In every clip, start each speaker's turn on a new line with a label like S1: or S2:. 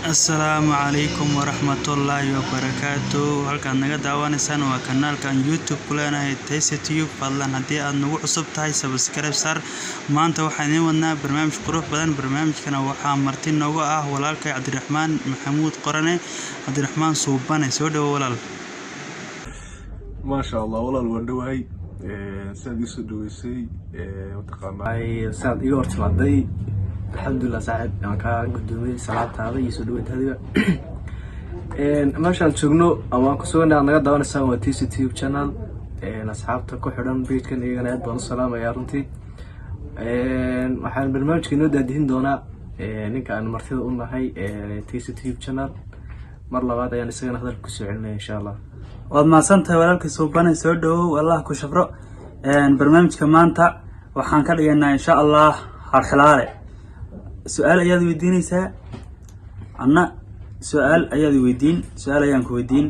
S1: السلام عليكم ورحمة الله وبركاته. halkaan naga daawanaysaan waa kanaalkan YouTube kuleenahay TastyTube. fadlan haddii aad nagu cusub tahay subscribe sar. maanta waxaan idin wadnaa barnaamij qurux badan. barnaamijkana waxaa marti noogu ah walaalkay Cabdiraxmaan Maxamuud Qorane. Cabdiraxmaan Suubane, soo dhawo walaal.
S2: ما شاء الله والله الوردوهي سعد يسود دويسي وتقامع
S3: أي سعد يورت مادي الحمد لله سعد أنا كان قدومي صلاة هذا يسود دويت هذا ما شاء الله شغنو أما كسونا أنا قد داون السما TastyTube channel أصحابته كحرم بيت كان يجينا يد بالسلامة يا رنتي وحن برنامج كنا دادين دونا نك أنا مرتين قلنا هاي TastyTube channel مرة بعد يعني سينا هذا الكسوعنا إن شاء الله.
S1: waad maasantahay walaalkay Suubane, soo dhawo. Allah ku shafro. barnaamijka maanta waxaan ka dhigaynaa insha Allah harxalaale. su'aal ayaad weydiinaysaa, anna su'aal ayaad weydiin, su'aal ayaan ku weydiin,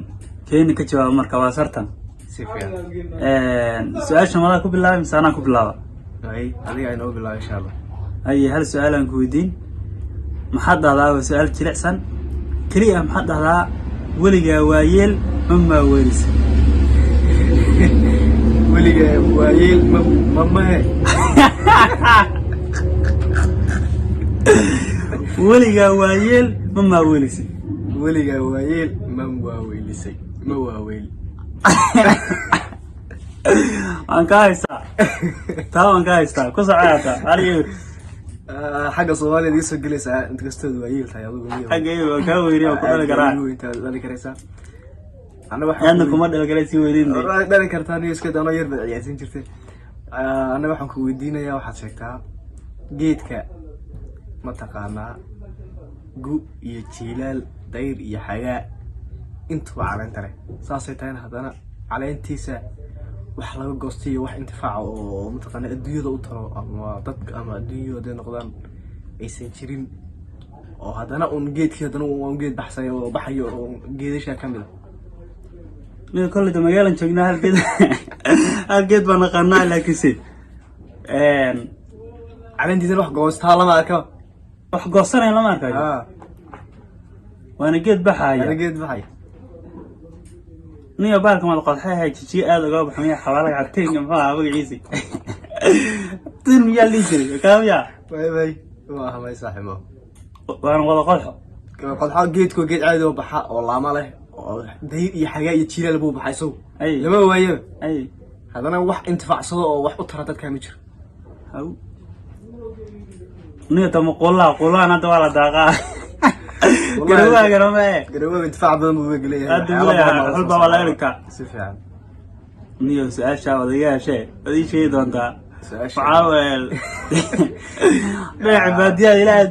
S1: keeni ka jawaab marka waa sartan.
S3: Si fiican.
S1: su'aasha mala ku bilaabay mise anaa ku bilaaba?
S3: أي هذه أنا أقول إن شاء الله.
S1: ay hal su'aal aan ku weydiin. maxaad dhahdaa su'aal jilicsan kaliya maxaad dhahdaa weligaa waayeel ما ورث
S3: ولي وايل ماما
S1: ولي وايل ماما ورث
S3: ولي وايل ماما ورث ما وايل
S1: انكايسا تاو انكايسا كوسعاتا علي
S3: حاجه صومالي دي سو جليسا انت كستود وايل تاي ادو
S1: حاجه ايوه كا ويريو كدل غرا
S3: انت دالي كريسا أنا
S1: waxaan kuma dhalgalay si weerin
S3: dhalin kartaan iska dano yar bad ciyaasin jirtay ana waxaan ku weydiinayaa waxaad sheegtaa geedka ma taqaanaa gu iyo jiilal dayr iyo xagaa intuba caleenta leh saasay tahay hadana caleentiisa wax laga goostay wax intifaac oo ma taqaanaa adduunyada u taro ama dadka ama adduunyada noqdaan aysan jirin oo hadana geedkii hadana geed baxsay oo baxayo oo geedasha kamid من
S1: كل ده مجال نشجنا هالجد بنقرنا لكن سي
S3: على دي روح جوست هلا ما أكا
S1: روح جوستنا لا ما أكا وأنا جد بحايا
S3: أنا جد بحايا
S1: نيا بالك ما لقط هاي شيء هذا جاب حمية حوالي عتين جنبها أبغى عيسي تين ميال ليشري كم يا
S3: باي باي ما يصحي ما
S1: وأنا والله قلحة
S3: قلحة جيت كو جيت عادي وبحق والله ما له داير iyo xagaa iyo jiilal buu baxayso lama waayo hadana wax intifaacsado oo wax u tara dadka ma jiro haw
S1: niyada ma qolana hada wala daaqa
S3: garowa intifaac badan buu
S1: galeeyahay halba wala irka
S3: si fiican
S1: niyada su'aasha wadayaasha adii shay doonta su'aasha faawel baa cibaadiyada ilaahay